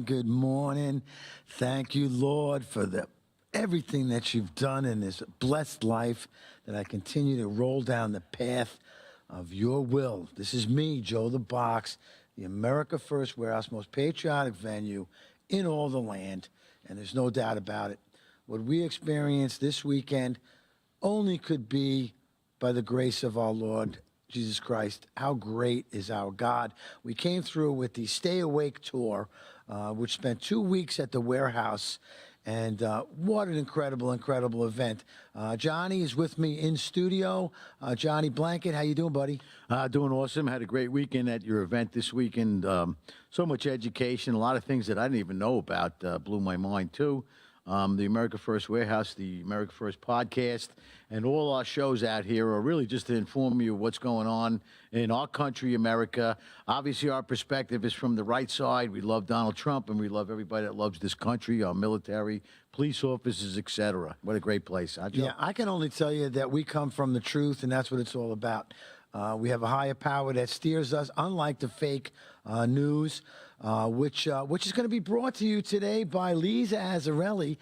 Good morning. Thank you, Lord, for everything that you've done in this blessed life, that I continue to roll down the path of your will. This is me, Joe the Box, the America First Warehouse, most patriotic venue in all the land, and there's no doubt about it. What we experienced this weekend only could be by the grace of our Lord Jesus Christ. How great is our God? We came through with the Stay Awake tour, which spent 2 weeks at the warehouse. And what an incredible, incredible event. Johnny is with me in studio. Johnny Blanket, how you doing, buddy? Doing awesome. Had a great weekend at your event this weekend. So much education, a lot of things that I didn't even know about. Blew my mind, too. The America First Warehouse, the America First podcast, and all our shows out here are really just to inform you of what's going on in our country, America. Obviously, our perspective is from the right side. We love Donald Trump, and we love everybody that loves this country, our military, police officers, etc. What a great place, huh, Joe? Yeah, I can only tell you that we come from the truth, and that's what it's all about. We have a higher power that steers us, unlike the fake news, which is going to be brought to you today by Lisa Azzarelli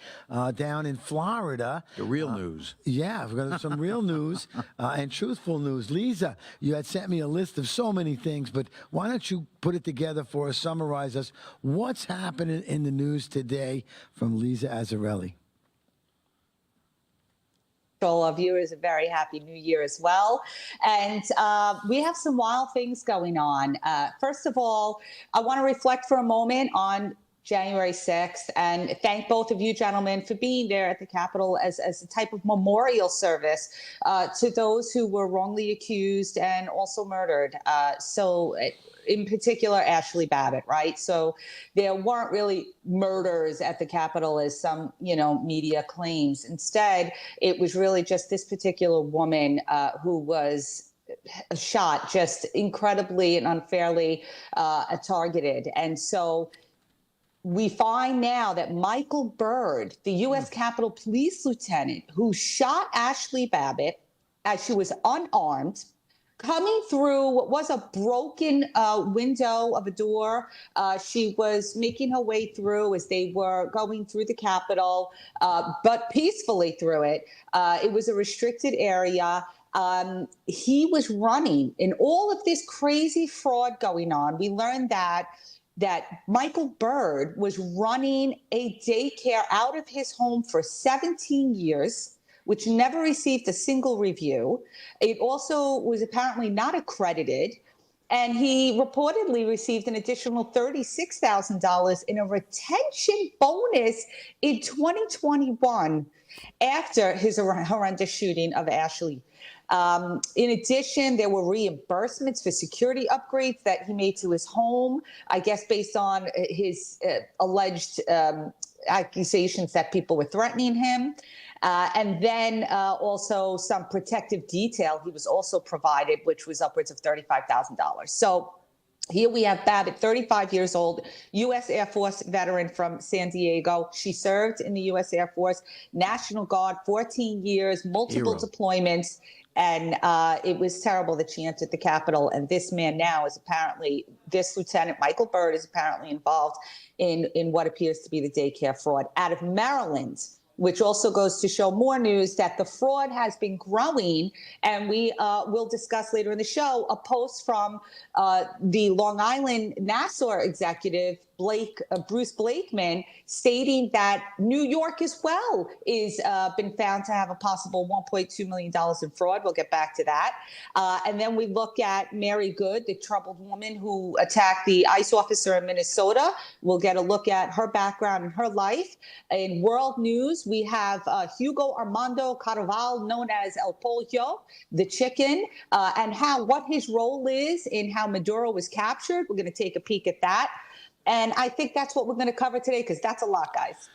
down in Florida. The real news. Yeah, we've got some real news and truthful news. Lisa, you had sent me a list of so many things, but why don't you put it together for us, summarize us, what's happening in the news today from Lisa Azzarelli? All our viewers a very happy new year as well. And we have some wild things going on. First of all, I want to reflect for a moment on January 6th and thank both of you gentlemen for being there at the Capitol as a type of memorial service to those who were wrongly accused and also murdered. In particular, Ashley Babbitt, right? So there weren't really murders at the Capitol as some, media claims. Instead, it was really just this particular woman who was shot just incredibly and unfairly targeted. And so we find now that Michael Byrd, the U.S. Capitol Police Lieutenant who shot Ashley Babbitt as she was unarmed, coming through what was a broken window of a door. She was making her way through as they were going through the Capitol, but peacefully through it. It was a restricted area. He was running in all of this crazy fraud going on. We learned that Michael Byrd was running a daycare out of his home for 17 years, which never received a single review. It also was apparently not accredited. And he reportedly received an additional $36,000 in a retention bonus in 2021 after his horrendous shooting of Ashley. In addition, there were reimbursements for security upgrades that he made to his home, I guess based on his alleged accusations that people were threatening him. And then also some protective detail he was also provided, which was upwards of $35,000. So here we have Babbitt, 35 years old, U.S. Air Force veteran from San Diego. She served in the U.S. Air Force, National Guard, 14 years, multiple deployments. And it was terrible that she entered the Capitol. And this man now is apparently, this Lieutenant Michael Byrd is apparently involved in what appears to be the daycare fraud out of Maryland, which also goes to show more news that the fraud has been growing. And we will discuss later in the show a post from the Long Island Nassau executive, Bruce Blakeman, stating that New York as well is been found to have a possible $1.2 million in fraud. We'll get back to that. And then we look at Mary Good, the troubled woman who attacked the ICE officer in Minnesota. We'll get a look at her background and her life. In world news, we have Hugo Armando Caraval, known as El Pollo, the chicken, and what his role is in how Maduro was captured. We're going to take a peek at that. And I think that's what we're going to cover today, because that's a lot, guys.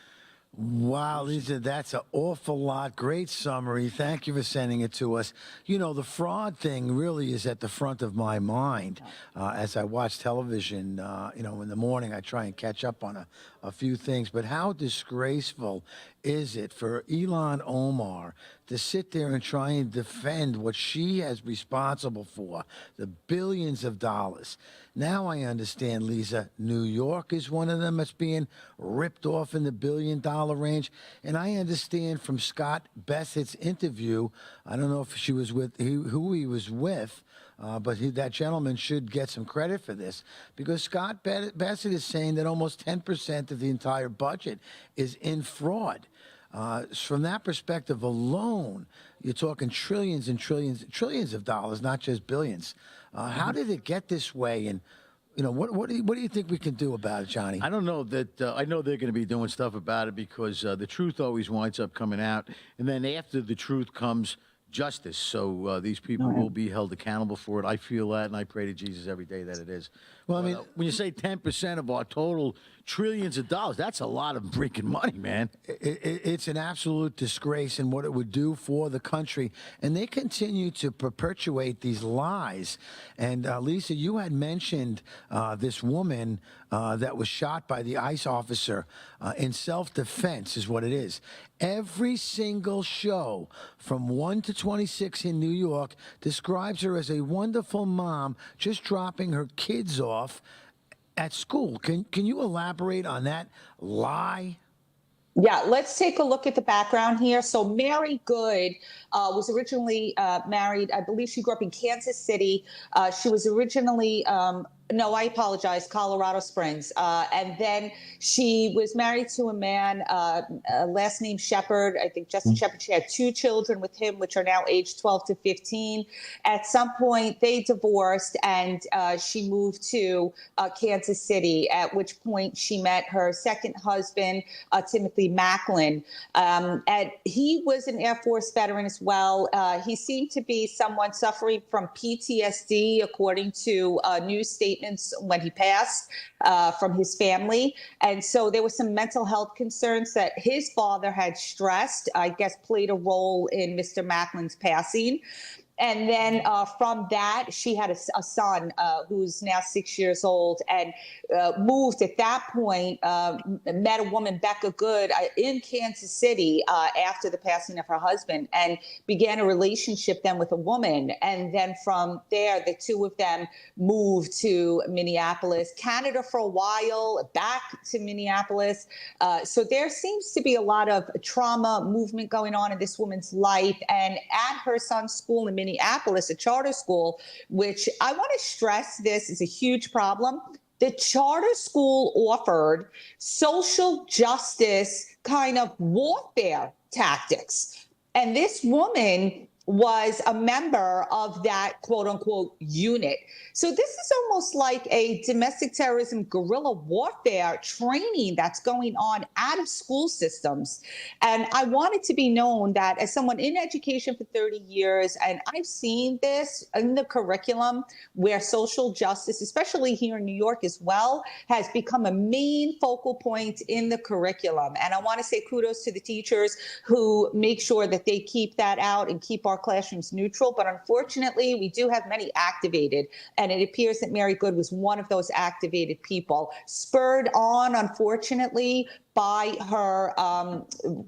Wow, Lisa, that's an awful lot. Great summary. Thank you for sending it to us. You know, the fraud thing really is at the front of my mind as I watch television. In the morning, I try and catch up on a few things. But how disgraceful is it for Elon Omar to sit there and try and defend what she is responsible for, the billions of dollars? Now I understand, Lisa, New York is one of them that's being ripped off in the billion-dollar range. And I understand from Scott Bessett's interview, I don't know if she was who he was with, but that gentleman should get some credit for this because Scott Bassett is saying that almost 10% of the entire budget is in fraud. From that perspective alone, you're talking trillions and trillions of dollars, not just billions. How did it get this way? And what do you think we can do about it, Johnny? I don't know that. I know they're going to be doing stuff about it because the truth always winds up coming out, and then after the truth comes justice. So these people will be held accountable for it. I feel that, and I pray to Jesus every day that it is. Well, I mean, when you say 10% of our total trillions of dollars, that's a lot of freaking money, man. It's an absolute disgrace in what it would do for the country. And they continue to perpetuate these lies. And Lisa, you had mentioned this woman that was shot by the ICE officer in self-defense is what it is. Every single show from 1 to 26 in New York describes her as a wonderful mom just dropping her kids off at school. Can you elaborate on that lie? Yeah, let's take a look at the background here. So Mary Good was originally married. I believe she grew up in Kansas City. She was originally no, I apologize, Colorado Springs. And then she was married to a man, last name Shepard, I think Justin Shepard. She had 2 children with him, which are now aged 12 to 15. At some point, they divorced and she moved to Kansas City, at which point she met her second husband, Timothy Macklin. And he was an Air Force veteran as well. He seemed to be someone suffering from PTSD, according to news statements when he passed from his family. And so there were some mental health concerns that his father had stressed, I guess played a role in Mr. Macklin's passing. And then from that, she had a son who's now 6 years old and moved at that point, met a woman, Becca Good, in Kansas City after the passing of her husband and began a relationship then with a woman. And then from there, the two of them moved to Minneapolis, Canada for a while, back to Minneapolis. So there seems to be a lot of trauma movement going on in this woman's life. And at her son's school in Minneapolis, a charter school, which I want to stress this is a huge problem. The charter school offered social justice kind of warfare tactics. And this woman was a member of that quote unquote unit. So this is almost like a domestic terrorism guerrilla warfare training that's going on out of school systems. And I want it to be known that as someone in education for 30 years, and I've seen this in the curriculum where social justice, especially here in New York as well, has become a main focal point in the curriculum. And I want to say kudos to the teachers who make sure that they keep that out and keep our classrooms neutral. But unfortunately, we do have many activated. And it appears that Mary Good was one of those activated people, spurred on, unfortunately, by her,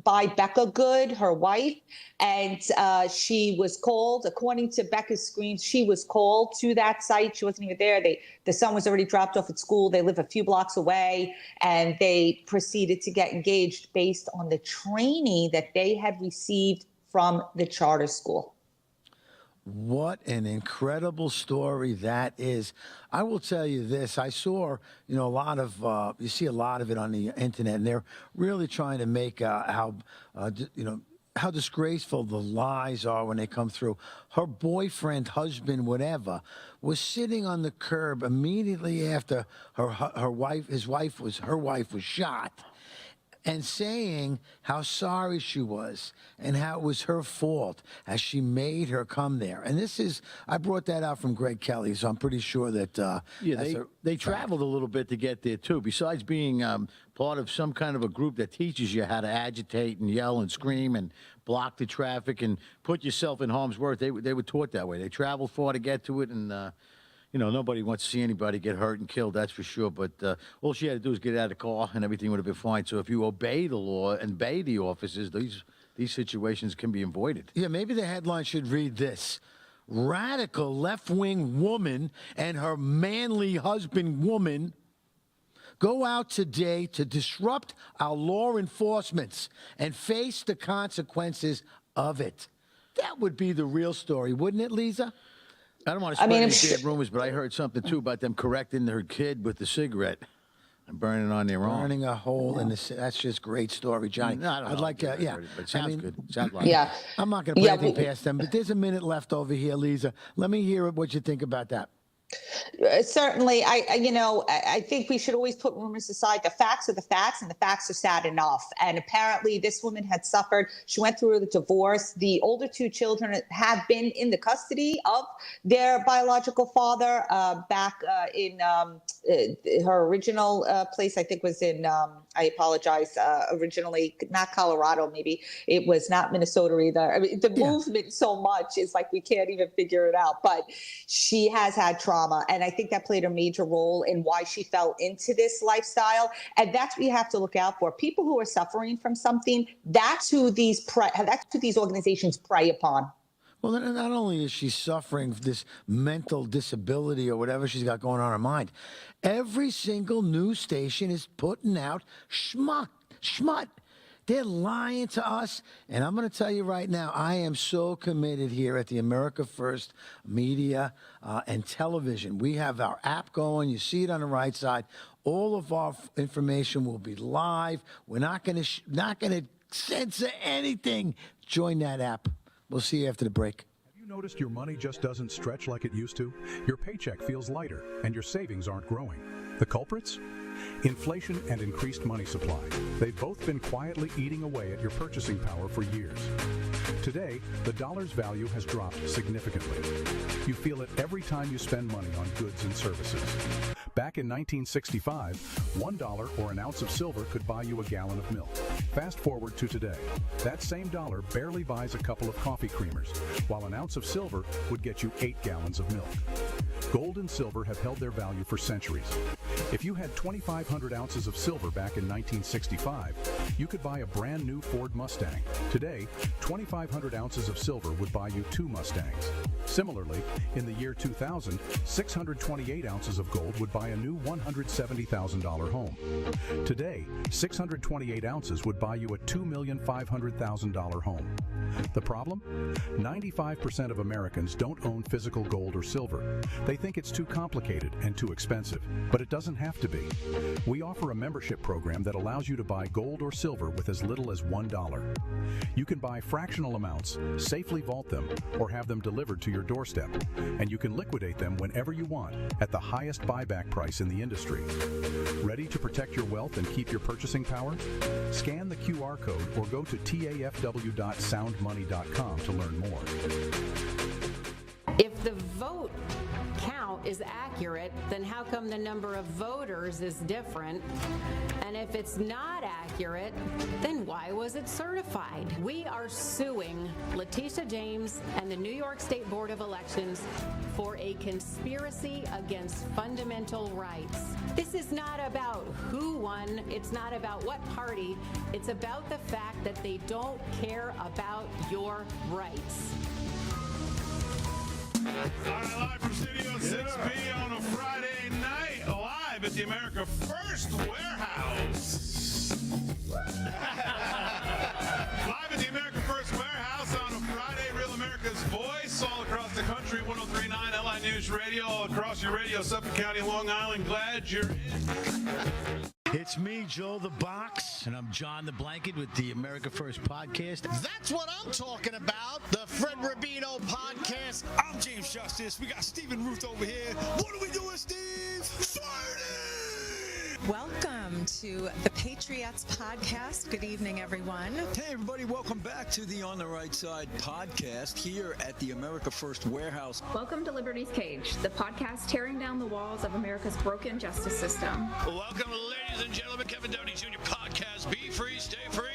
by Becca Good, her wife. And she was called, according to Becca's screams, she was called to that site. She wasn't even there. The son was already dropped off at school. They live a few blocks away, and they proceeded to get engaged based on the training that they had received from the charter school. What an incredible story that is. I will tell you this. I saw, a lot of, you see a lot of it on the internet, and they're really trying to make how disgraceful the lies are when they come through. Her boyfriend, husband, whatever, was sitting on the curb immediately after her wife was shot. and saying how sorry she was and how it was her fault as she made her come there. And I brought that out from Greg Kelly, so I'm pretty sure that They traveled a little bit to get there too. Besides being part of some kind of a group that teaches you how to agitate and yell and scream and block the traffic and put yourself in harm's way, they were taught that way. They traveled far to get to it, and nobody wants to see anybody get hurt and killed. That's for sure. But all she had to do was get out of the car, and everything would have been fine. So if you obey the law and obey the officers, these situations can be avoided. Yeah, maybe the headline should read this: radical left-wing woman and her manly husband woman go out today to disrupt our law enforcements and face the consequences of it. That would be the real story, wouldn't it, Lisa? I don't want to spread any bad rumors, but I heard something too about them correcting their kid with the cigarette and burning on their arm. Burning a hole in the. That's just great story, Johnny. No, I don't I'd know. like to. Yeah, But it sounds good. Sounds like Yeah. I'm not going to put anything past them, but there's a minute left over here, Lisa. Let me hear what you think about that. Certainly, I think we should always put rumors aside. The facts are the facts, and the facts are sad enough. And apparently, this woman had suffered. She went through the divorce. The older two children have been in the custody of their biological father back in her original place. I think was in. I apologize. Originally, not Colorado. Maybe it was not Minnesota either. I mean, the movement so much is like we can't even figure it out. But she has had trauma, and I think that played a major role in why she fell into this lifestyle. And that's what you have to look out for. People who are suffering from something, that's who these organizations prey upon. Well, not only is she suffering this mental disability or whatever she's got going on in her mind, every single news station is putting out schmuck. They're lying to us. And I'm going to tell you right now, I am so committed here at the America First Media and Television. We have our app going. You see it on the right side. All of our information will be live. We're not going to censor anything. Join that app. We'll see you after the break. Have you noticed your money just doesn't stretch like it used to? Your paycheck feels lighter, and your savings aren't growing. The culprits? Inflation and increased money supply. They've both been quietly eating away at your purchasing power for years. Today, the dollar's value has dropped significantly. You feel it every time you spend money on goods and services. Back in 1965, $1 or an ounce of silver could buy you a gallon of milk. Fast forward to today. That same dollar barely buys a couple of coffee creamers, while an ounce of silver would get you 8 gallons of milk. Gold and silver have held their value for centuries. If you had 2,500 ounces of silver back in 1965, you could buy a brand new Ford Mustang. Today, 2,500 ounces of silver would buy you 2 Mustangs. Similarly, in the year 2000, 628 ounces of gold would buy a new $170,000 home. Today, 628 ounces would buy you a $2,500,000 home. The problem? 95% of Americans don't own physical gold or silver. They think it's too complicated and too expensive, but it doesn't have to be. We offer a membership program that allows you to buy gold or silver with as little as $1. You can buy fractional amounts, safely vault them, or have them delivered to your doorstep, and you can liquidate them whenever you want at the highest buyback price in the industry. Ready to protect your wealth and keep your purchasing power? Scan the QR code or go to tafw.soundmoney.com to learn more. If the vote count is accurate, then how come the number of voters is different? And if it's not accurate, then why was it certified? We are suing Letitia James and the New York State Board of Elections for a conspiracy against fundamental rights. This is not about who won. It's not about what party. It's about the fact that they don't care about your rights. All right, live from Studio 6B on a Friday night, live at the America First Warehouse. Live at the America First Warehouse on a Friday, Real America's Voice, all across the country, 103.9 LI News Radio, all across your radio, Suffolk County, Long Island. Glad you're in. It's me, Joe the Box, and I'm John the Blanket with the America First Podcast. That's what I'm talking about. The Fred Rubino Podcast. I'm James Justice. We got Stephen Ruth over here. What are we doing, Steve? Fighting! Welcome to the Patriots Podcast. Good evening, everyone. Hey, everybody, welcome back to the On the Right Side podcast here at the America First Warehouse. Welcome to Liberty's Cage, the podcast tearing down the walls of America's broken justice system. Welcome, ladies and gentlemen, Kevin Downey Jr. podcast. Be free, stay free.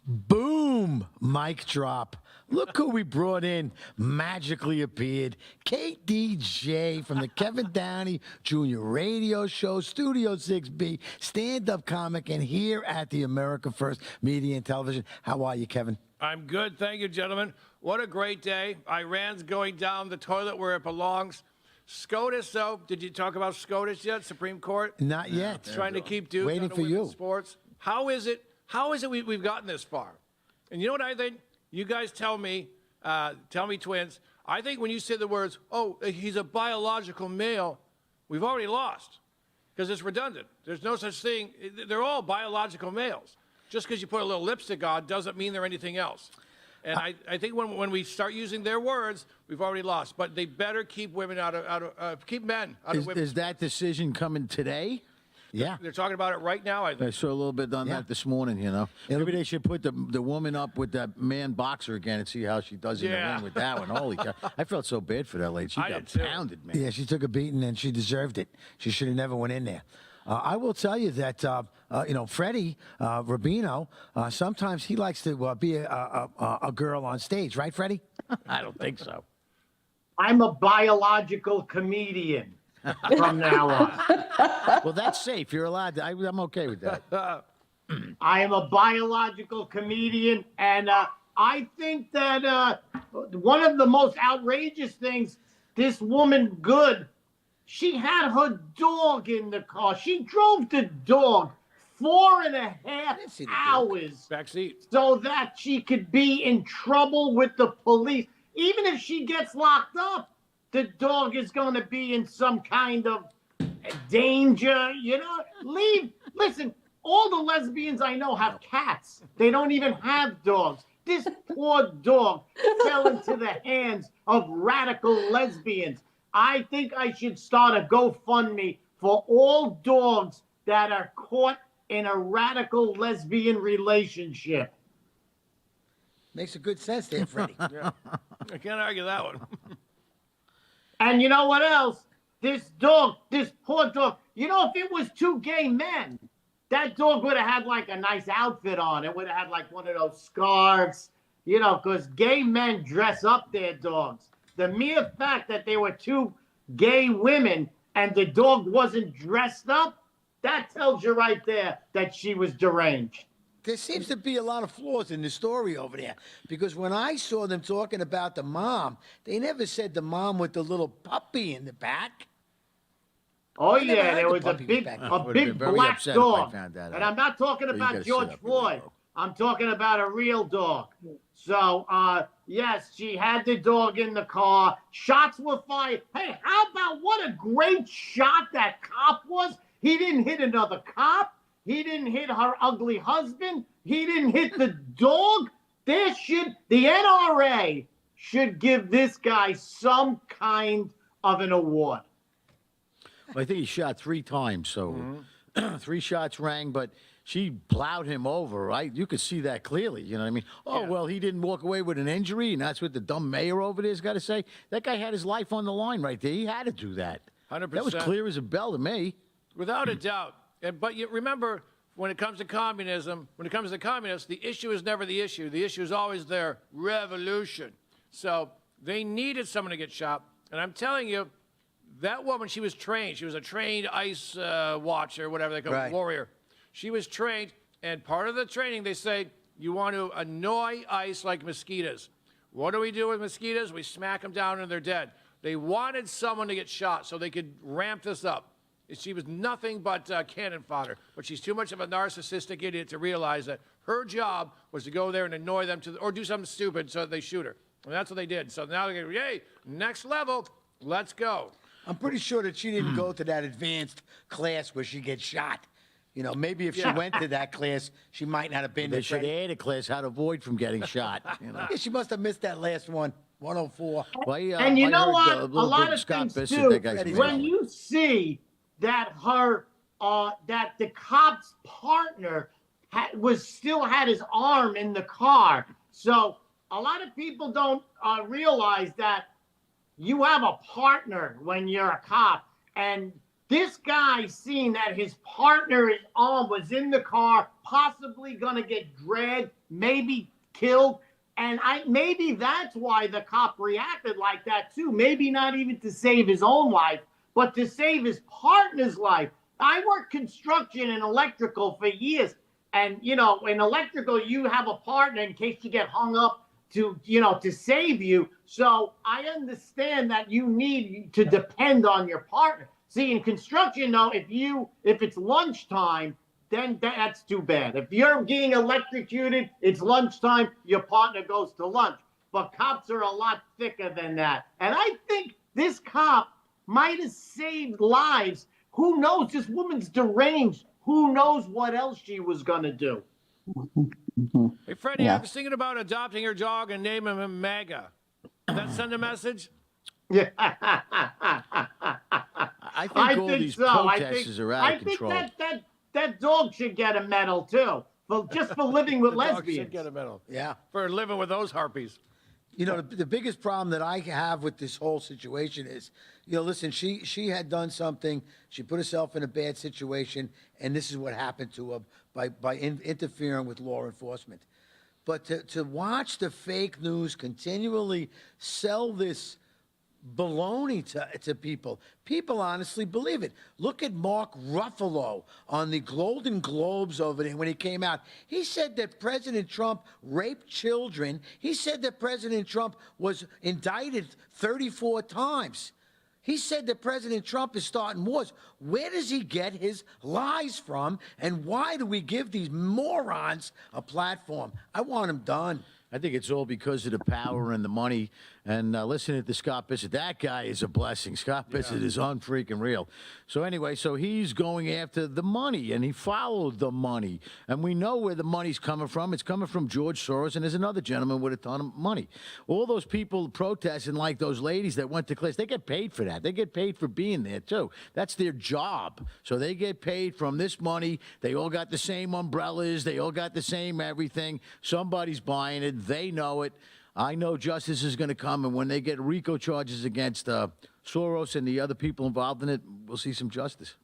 Boom! Mic drop. Look who we brought in. Magically appeared. KDJ from the Kevin Downey Jr. radio show, Studio 6B, stand-up comic, and here at the America First Media and Television. How are you, Kevin? I'm good. Thank you, gentlemen. What a great day. Iran's going down the toilet where it belongs. SCOTUS, though, did you talk about SCOTUS yet, Supreme Court? Not yet. Trying to keep dudes Waiting out of for you. women's sports. How is it we've gotten this far? And you know what I think? You guys tell me, twins, I think when you say the words, oh, he's a biological male, we've already lost because it's redundant. There's no such thing. They're all biological males. Just because you put a little lipstick on doesn't mean they're anything else. And I think when we start using their words, we've already lost. But they better keep women keep men out of women. Is that decision coming today? Yeah. They're talking about it right now, I think. I saw a little bit on that this morning, you know. Maybe they should put the woman up with that man boxer again and see how she does in the ring with that one. Holy cow. I felt so bad for that lady. She got pounded, man. Yeah, she took a beating and she deserved it. She should have never went in there. I will tell you that, Freddie Rubino, sometimes he likes to be a girl on stage. Right, Freddie? I don't think so. I'm a biological comedian from now on. Well, that's safe. You're allowed to. I'm okay with that. I am a biological comedian, and I think that one of the most outrageous things, this woman, Good, she had her dog in the car. She drove the dog 4.5 hours backseat so that she could be in trouble with the police. Even if she gets locked up, the dog is going to be in some kind of danger, Listen, all the lesbians I know have cats. They don't even have dogs. This poor dog fell into the hands of radical lesbians. I think I should start a GoFundMe for all dogs that are caught in a radical lesbian relationship. Makes a good sense there, Freddie. Yeah. I can't argue that one. And you know what else? This dog, this poor dog, if it was two gay men, that dog would have had like a nice outfit on. It would have had like one of those scarves, because gay men dress up their dogs. The mere fact that they were two gay women and the dog wasn't dressed up, that tells you right there that she was deranged. There seems to be a lot of flaws in the story over there, because when I saw them talking about the mom, they never said the mom with the little puppy in the back. Oh, I never yeah, heard there the was a puppy big, back. I would've big been very black upset if I dog. found that And out. I'm not talking So you about gotta George sit up, Floyd. bro. I'm talking about a real dog. So, yes, she had the dog in the car. Shots were fired. Hey, how about what a great shot that cop was? He didn't hit another cop. He didn't hit her ugly husband. He didn't hit the dog. The NRA should give this guy some kind of an award. Well, I think he shot 3 times, so 3 shots rang, but she plowed him over, right? You could see that clearly, you know what I mean? Oh, well, he didn't walk away with an injury, and that's what the dumb mayor over there's got to say. That guy had his life on the line right there. He had to do that. 100%. That was clear as a bell to me. Without a doubt. But you remember, when it comes to communism, when it comes to the communists, the issue is never the issue. The issue is always their revolution. So they needed someone to get shot. And I'm telling you, that woman, she was trained. She was a trained ice watcher, whatever they call it, warrior. She was trained, and part of the training, they say, you want to annoy ice like mosquitoes. What do we do with mosquitoes? We smack them down and they're dead. They wanted someone to get shot so they could ramp this up. She was nothing but cannon fodder, but she's too much of a narcissistic idiot to realize that her job was to go there and annoy them or do something stupid so that they shoot her. And that's what they did. So now they're going, yay, next level, let's go. I'm pretty sure that she didn't go to that advanced class where she gets shot. Maybe if she went to that class, she might not have been They there. should add a class how to avoid from getting shot. Yeah, she must have missed that last one. 104. Well, And you I know heard, what? a A little lot bit of Scott things Bissett, too. that guy's When amazing. you see that that the cop's partner still had his arm in the car, so a lot of people don't realize that you have a partner when you're a cop, and this guy seen that his partner's arm was in the car, possibly gonna get dragged, maybe killed. And maybe that's why the cop reacted like that too. Maybe not even to save his own life, but to save his partner's life. I worked construction and electrical for years. And, in electrical, you have a partner in case you get hung up to save you. So I understand that you need to depend on your partner. See, in construction, though, if it's lunchtime, then that's too bad. If you're getting electrocuted, it's lunchtime, your partner goes to lunch. But cops are a lot thicker than that. And I think this cop might have saved lives. Who knows? This woman's deranged. Who knows what else she was going to do? Hey, Freddie, I was thinking about adopting your dog and naming him MAGA. Does that send a message? Yeah. I think all these protesters are out of control. I think that dog should get a medal too, just for living with The dog lesbians. should get a medal. Yeah. For living with those harpies. The biggest problem that I have with this whole situation is, listen, she had done something. She put herself in a bad situation, and this is what happened to her by interfering with law enforcement. But to watch the fake news continually sell this baloney to people. People honestly believe it. Look at Mark Ruffalo on the Golden Globes over there when he came out. He said that President Trump raped children. He said that President Trump was indicted 34 times. He said that President Trump is starting wars. Where does he get his lies from? And why do we give these morons a platform? I want him done. I think it's all because of the power and the money. And listening to Scott Bissett, that guy is a blessing. Scott Bissett is unfreaking real. So anyway, he's going after the money, and he followed the money. And we know where the money's coming from. It's coming from George Soros, and there's another gentleman with a ton of money. All those people protesting, like those ladies that went to class, they get paid for that. They get paid for being there, too. That's their job. So they get paid from this money. They all got the same umbrellas. They all got the same everything. Somebody's buying it. They know it. I know justice is going to come, and when they get RICO charges against Soros and the other people involved in it, we'll see some justice.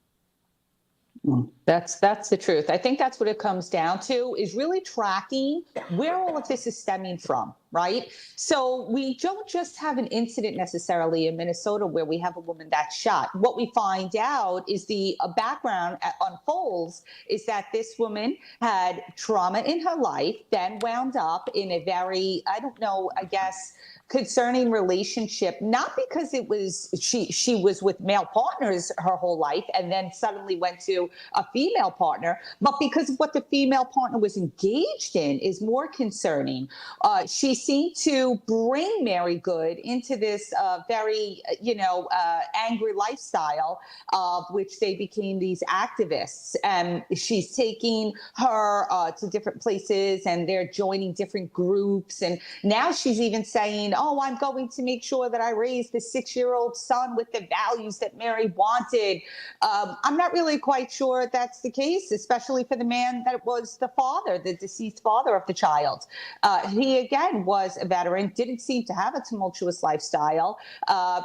That's the truth. I think that's what it comes down to, is really tracking where all of this is stemming from, right? So we don't just have an incident necessarily in Minnesota where we have a woman that's shot. What we find out is the background unfolds is that this woman had trauma in her life, then wound up in a very, concerning relationship, not because it was she was with male partners her whole life and then suddenly went to a female partner, but because of what the female partner was engaged in is more concerning. She seemed to bring Mary Good into this very, angry lifestyle of which they became these activists. And she's taking her to different places and they're joining different groups. And now she's even saying, I'm going to make sure that I raise the 6-year-old son with the values that Mary wanted. I'm not really quite sure that's the case, especially for the man that was the father, the deceased father of the child. He, again, was a veteran, didn't seem to have a tumultuous lifestyle.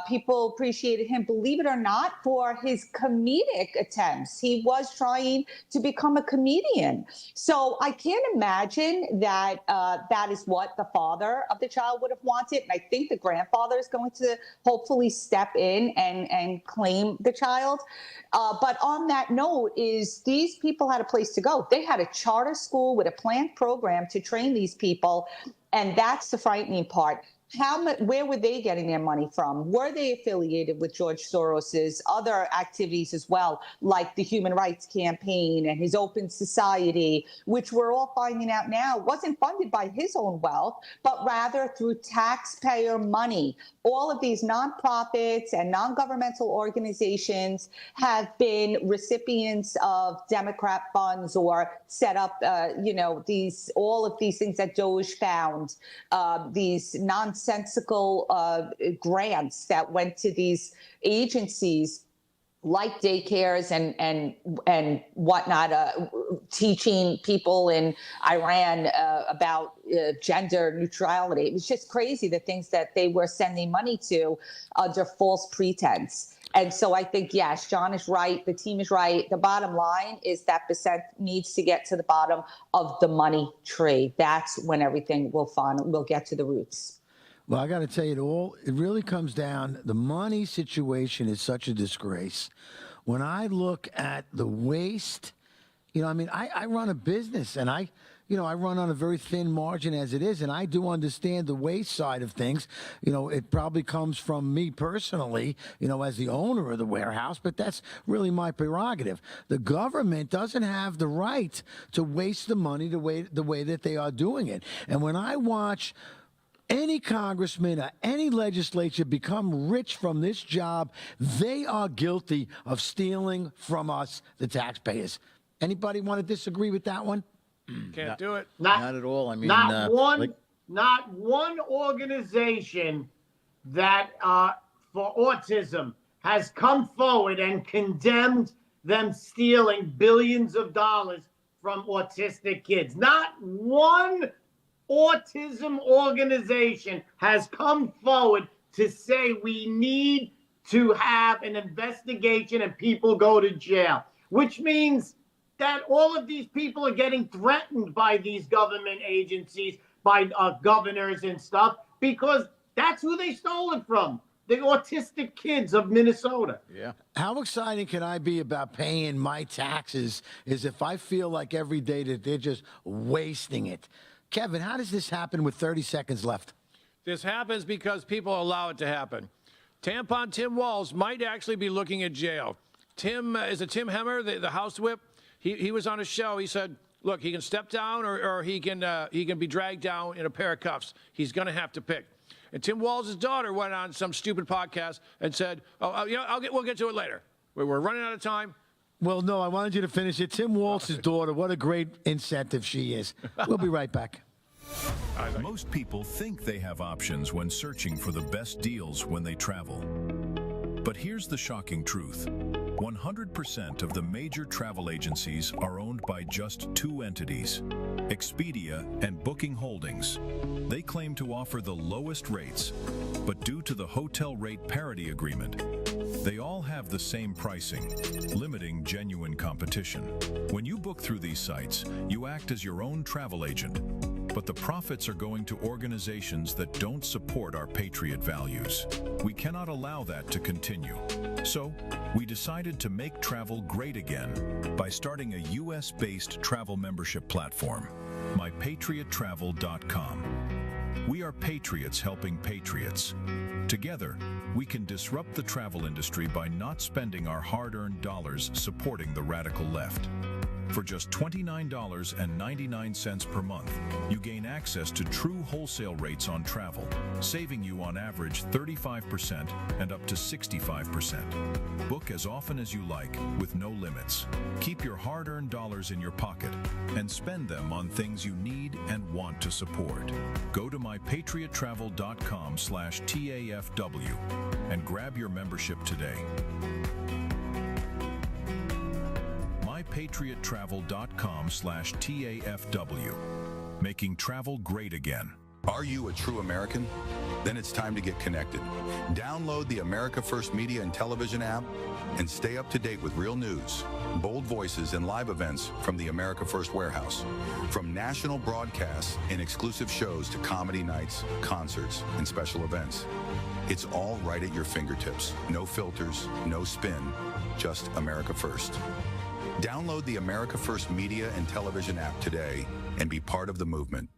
People appreciated him, believe it or not, for his comedic attempts. He was trying to become a comedian. So I can't imagine that that is what the father of the child would have wanted. And I think the grandfather is going to hopefully step in and claim the child. But on that note is these people had a place to go. They had a charter school with a planned program to train these people. And that's the frightening part. Where were they getting their money from? Were they affiliated with George Soros's other activities as well, like the Human Rights Campaign and his Open Society, which we're all finding out now wasn't funded by his own wealth, but rather through taxpayer money. All of these nonprofits and non-governmental organizations have been recipients of Democrat funds or set up, all of these things that DOJ found, these non nonsensical grants that went to these agencies like daycares and whatnot, teaching people in Iran about gender neutrality. It was just crazy, the things that they were sending money to under false pretense. And so I think, yes, John is right. The team is right. The bottom line is that Bessent needs to get to the bottom of the money tree. That's when everything will get to the roots. Well, I got to tell you, it really comes down, the money situation is such a disgrace. When I look at the waste, I run a business and I run on a very thin margin as it is, and I do understand the waste side of things. It probably comes from me personally, as the owner of the warehouse, but that's really my prerogative. The government doesn't have the right to waste the money the way that they are doing it. And when I watch any congressman or any legislature become rich from this job, they are guilty of stealing from us, the taxpayers. Anybody want to disagree with that one? Can't do it. Not at all. I mean, not one organization that for autism has come forward and condemned them stealing billions of dollars from autistic kids. Not one autism organization has come forward to say we need to have an investigation and people go to jail, which means that all of these people are getting threatened by these government agencies, by governors and stuff, because that's who they stole it from, the autistic kids of Minnesota. Yeah. How exciting can I be about paying my taxes is if I feel like every day that they're just wasting it. Kevin, how does this happen with 30 seconds left? This happens because people allow it to happen. Tampon Tim Walz might actually be looking at jail. Tim Hemmer, the House Whip? He was on a show. He said, look, he can step down or he can be dragged down in a pair of cuffs. He's going to have to pick. And Tim Walz's daughter went on some stupid podcast and said, we'll get to it later. We're running out of time. Well, no, I wanted you to finish it. Tim Walz's daughter, what a great incentive she is. We'll be right back. Most people think they have options when searching for the best deals when they travel. But here's the shocking truth. 100% of the major travel agencies are owned by just two entities, Expedia and Booking Holdings. They claim to offer the lowest rates, but due to the hotel rate parity agreement, they all have the same pricing, limiting genuine competition. When you book through these sites, you act as your own travel agent, but the profits are going to organizations that don't support our patriot values. We cannot allow that to continue. So, we decided to make travel great again by starting a US-based travel membership platform, mypatriottravel.com. We are patriots helping patriots. Together, we can disrupt the travel industry by not spending our hard-earned dollars supporting the radical left. For just $29.99 per month, you gain access to true wholesale rates on travel, saving you on average 35% and up to 65%. Book as often as you like, with no limits. Keep your hard-earned dollars in your pocket and spend them on things you need and want to support. Go to mypatriottravel.com/TAFW and grab your membership today. mypatriottravel.com/TAFW. Making travel great again. Are you a true American? Then it's time to get connected. Download the America First Media and Television app and stay up to date with real news, bold voices, and live events from the America First Warehouse. From national broadcasts and exclusive shows to comedy nights, concerts, and special events. It's all right at your fingertips. No filters, no spin, just America First. Download the America First Media and Television app today and be part of the movement.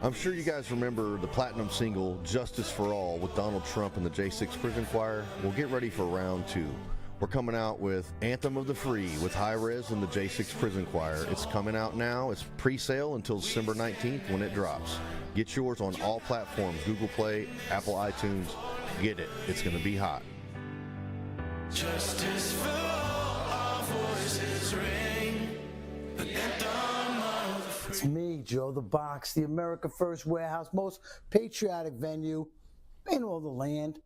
I'm sure you guys remember the platinum single Justice for All with Donald Trump and the J6 Prison Choir. We'll get ready for round two. We're coming out with Anthem of the Free with High Res and the J6 Prison Choir. It's coming out now. It's pre-sale until December 19th when it drops. Get yours on all platforms, Google Play, Apple iTunes. Get it. It's going to be hot. Justice for all, our voices ring. The anthem of the free. It's me, Joe the Box, the America First Warehouse, most patriotic venue in all the land.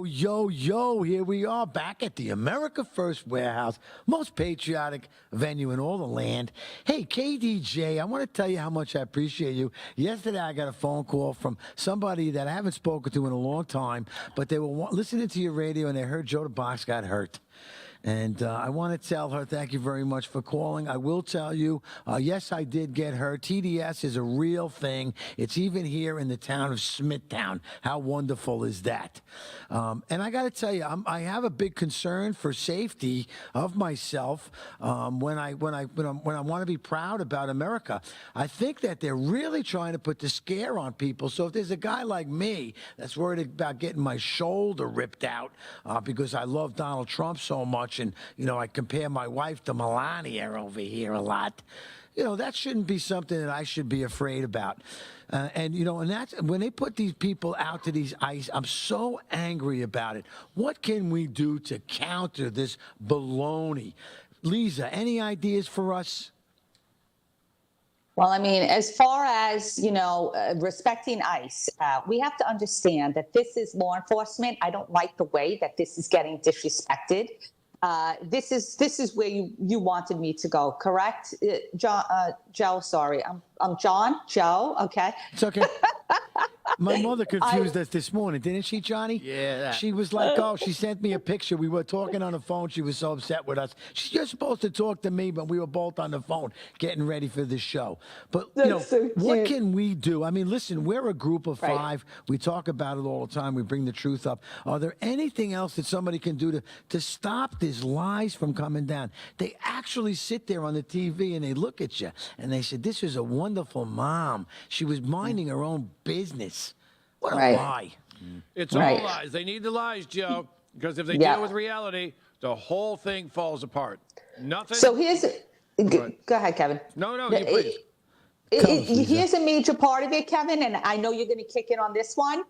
Yo, yo, here we are back at the America First Warehouse, most patriotic venue in all the land. Hey, KDJ, I want to tell you how much I appreciate you. Yesterday, I got a phone call from somebody that I haven't spoken to in a long time, but they were listening to your radio and they heard Joe the Box got hurt. And I want to tell her thank you very much for calling. I will tell you, yes, I did get hurt. TDS is a real thing. It's even here in the town of Smithtown. How wonderful is that? And I got to tell you, I have a big concern for safety of myself when I want to be proud about America. I think that they're really trying to put the scare on people. So if there's a guy like me that's worried about getting my shoulder ripped out because I love Donald Trump so much, and I compare my wife to Melania over here a lot, that shouldn't be something that I should be afraid about. And that's when they put these people out to these ice. I'm so angry about it. What can we do to counter this baloney? Lisa, any ideas for us? Well, I mean, as far as, respecting ICE, we have to understand that this is law enforcement. I don't like the way that this is getting disrespected. This is where you wanted me to go, correct? Joe, sorry. I'm John, Joe, okay? It's okay. My mother confused us this morning, didn't she, Johnny? Yeah. She was like, she sent me a picture. We were talking on the phone. She was so upset with us. You're supposed to talk to me, but we were both on the phone getting ready for this show. But, what can we do? I mean, listen, we're a group of five. We talk about it all the time. We bring the truth up. Are there anything else that somebody can do to stop these lies from coming down? They actually sit there on the TV and they look at you and they say, this is a wonderful mom. She was minding her own business. What a lie. It's all lies. They need the lies, Joe, because if they deal with reality, the whole thing falls apart. Nothing. So go ahead, Kevin. No, you please. Here's a major part of it, Kevin, and I know you're going to kick in on this one.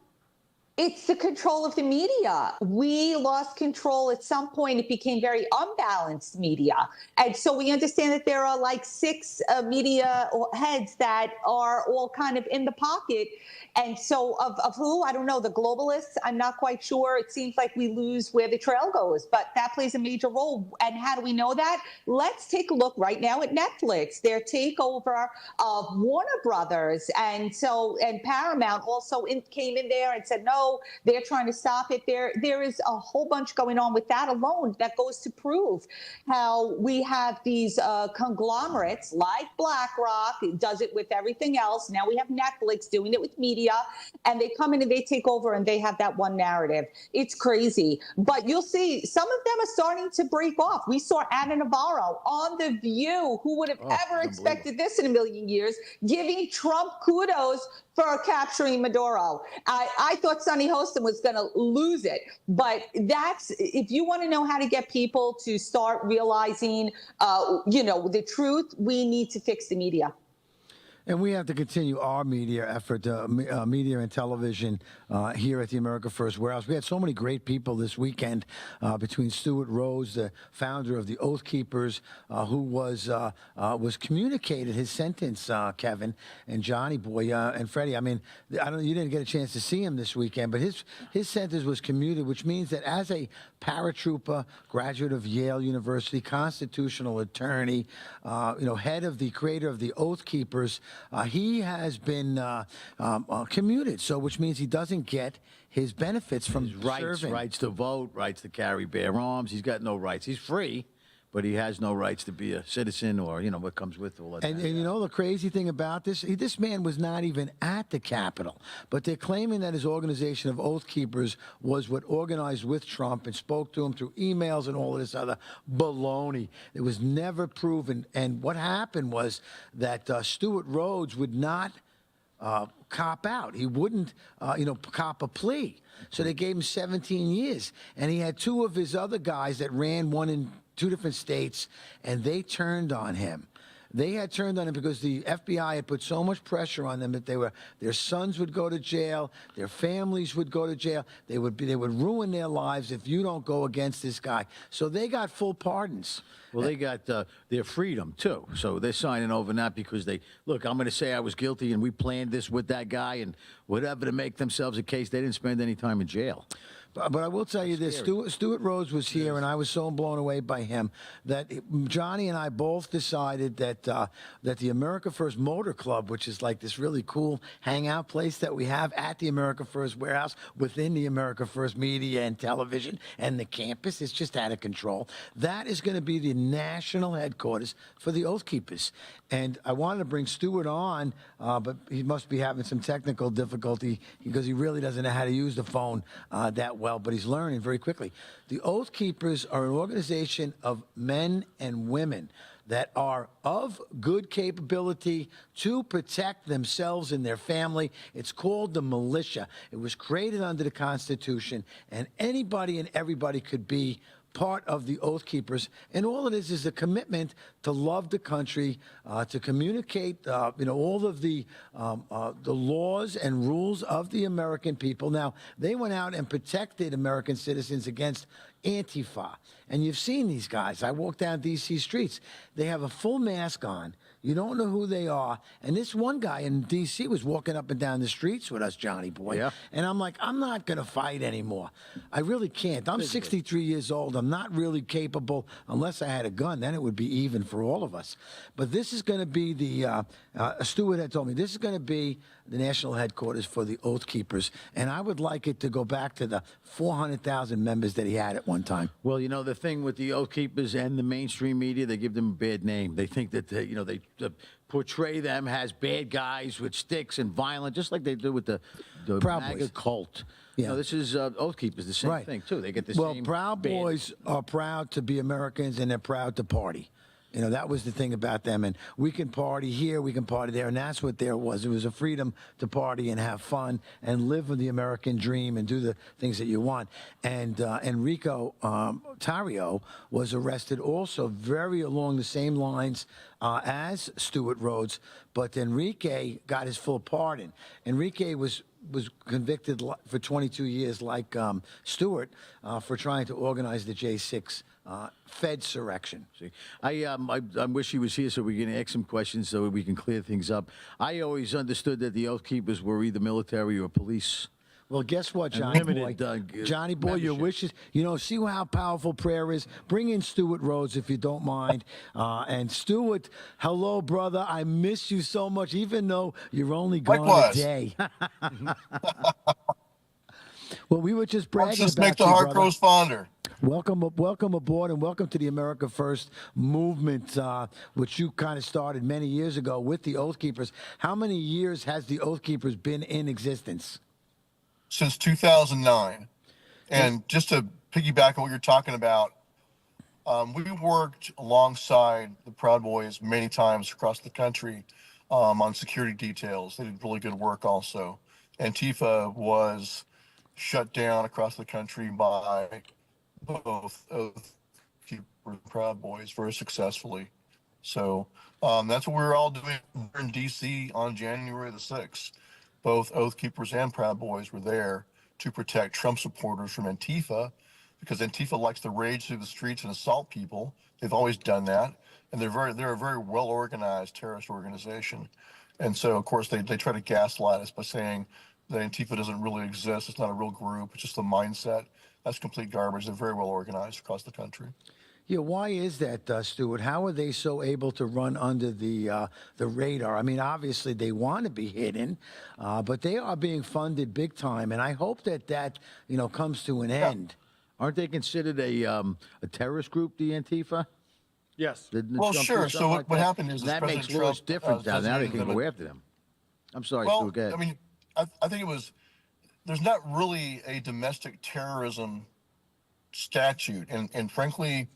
It's the control of the media. We lost control at some point. It became very unbalanced media. And so we understand that there are like 6 media heads that are all kind of in the pocket. And so of who? I don't know. The globalists, I'm not quite sure. It seems like we lose where the trail goes, but that plays a major role. And how do we know that? Let's take a look right now at Netflix, their takeover of Warner Brothers. And Paramount also came in there and said, no, they're trying to stop it. There is a whole bunch going on with that alone that goes to prove how we have these conglomerates like BlackRock. It does it with everything else. Now we have Netflix doing it with media, and they come in and they take over and they have that one narrative. It's crazy. But you'll see some of them are starting to break off. We saw Anna Navarro on The View. Who would have ever expected this in a million years, giving Trump kudos for capturing Maduro. I thought Sonny Hostin was going to lose it. But if you want to know how to get people to start realizing, the truth, we need to fix the media. And we have to continue our media effort, media and television here at the America First Warehouse. We had so many great people this weekend between Stuart Rose, the founder of the Oath Keepers, who was communicated his sentence, Kevin, and Johnny Boy and Freddie. I mean, you didn't get a chance to see him this weekend, but his sentence was commuted, which means that as a paratrooper, graduate of Yale University, constitutional attorney, head of the creator of the Oath Keepers, he has been commuted, which means he doesn't get his benefits from his rights to vote, rights to carry bear arms. He's got no rights. He's free, but he has no rights to be a citizen or, what comes with all that. And the crazy thing about this man was not even at the Capitol, but they're claiming that his organization of Oath Keepers was what organized with Trump and spoke to him through emails and all of this other baloney. It was never proven. And what happened was that Stuart Rhodes would not cop out. He wouldn't, cop a plea. So they gave him 17 years. And he had two of his other guys that ran, one in 2 different states, and they turned on him. They had turned on him because the FBI had put so much pressure on them that their sons would go to jail, their families would go to jail. They would ruin their lives if you don't go against this guy. So they got full pardons. Well, they got their freedom, too. So they're signing over not because I'm going to say I was guilty and we planned this with that guy and whatever to make themselves a case. They didn't spend any time in jail. But I will tell you this, Stuart Rhodes was here, and I was so blown away by him that Johnny and I both decided that the America First Motor Club, which is like this really cool hangout place that we have at the America First warehouse within the America First media and television and the campus, it's just out of control. That is going to be the national headquarters for the Oath Keepers. And I wanted to bring Stuart on, but he must be having some technical difficulty because he really doesn't know how to use the phone that well, but he's learning very quickly. The Oath Keepers are an organization of men and women that are of good capability to protect themselves and their family. It's called the militia. It was created under the Constitution, and anybody and everybody could be part of the Oath Keepers, and all it is a commitment to love the country, to communicate, all of the laws and rules of the American people. Now, they went out and protected American citizens against Antifa, and you've seen these guys. I walk down D.C. streets. They have a full mask on. You don't know who they are. And this one guy in D.C. was walking up and down the streets with us, Johnny boy. Yeah. And I'm like, I'm not going to fight anymore. I really can't. I'm 63 years old. I'm not really capable. Unless I had a gun, then it would be even for all of us. But this is going to be Stuart had told me, this is going to be the national headquarters for the Oath Keepers. And I would like it to go back to the 400,000 members that he had at one time. Well, the thing with the Oath Keepers and the mainstream media, they give them a bad name. They think that, they portray them as bad guys with sticks and violent, just like they do with the Proud MAGA Boys. cult. Yeah. This is Oath Keepers, the same thing, too. They get the same. Well, Proud bad Boys are proud to be Americans, and they're proud to party. That was the thing about them. And we can party here, we can party there, and that's what there was. It was a freedom to party and have fun and live with the American dream and do the things that you want. And Enrico Tarrio was arrested also very along the same lines as Stuart Rhodes, but Enrique got his full pardon. Enrique was convicted for 22 years like Stuart for trying to organize the J6 Fedsurrection. See, I wish he was here so we can ask some questions so we can clear things up. I always understood that the Oath Keepers were either military or police. Well, guess what, And Johnny limited, boy? Johnny boy, your membership. wishes. See how powerful prayer is. Bring in Stuart Rhodes if you don't mind. And Stuart, hello, brother. I miss you so much, even though you're only gone Likewise. a day. Well, we were just bragging Just about make the you, heart brother. grows fonder. Welcome aboard, and welcome to the America First movement, which you kind of started many years ago with the Oath Keepers. How many years has the Oath Keepers been in existence? Since 2009. And just to piggyback on what you're talking about, we worked alongside the Proud Boys many times across the country on security details. They did really good work also. Antifa was shut down across the country by both Oath Keepers and Proud Boys very successfully. So that's what we were all doing in D.C. on January the 6th. Both Oath Keepers and Proud Boys were there to protect Trump supporters from Antifa, because Antifa likes to rage through the streets and assault people. They've always done that, and they're a very well organized terrorist organization. And so, of course, they try to gaslight us by saying that Antifa doesn't really exist. It's not a real group. It's just a mindset. That's complete garbage. They're very well organized across the country. Yeah, why is that, Stuart? How are they so able to run under the radar? I mean, obviously they want to be hidden, but they are being funded big time, and I hope that comes to an end. Aren't they considered a terrorist group, the Antifa? Yes. Well, sure. So what happened is that President makes laws Trump, different now. Now they can designated go them after them. I'm sorry, Well, Stuart. Go ahead. I mean, I think there's not really a domestic terrorism statute, and frankly,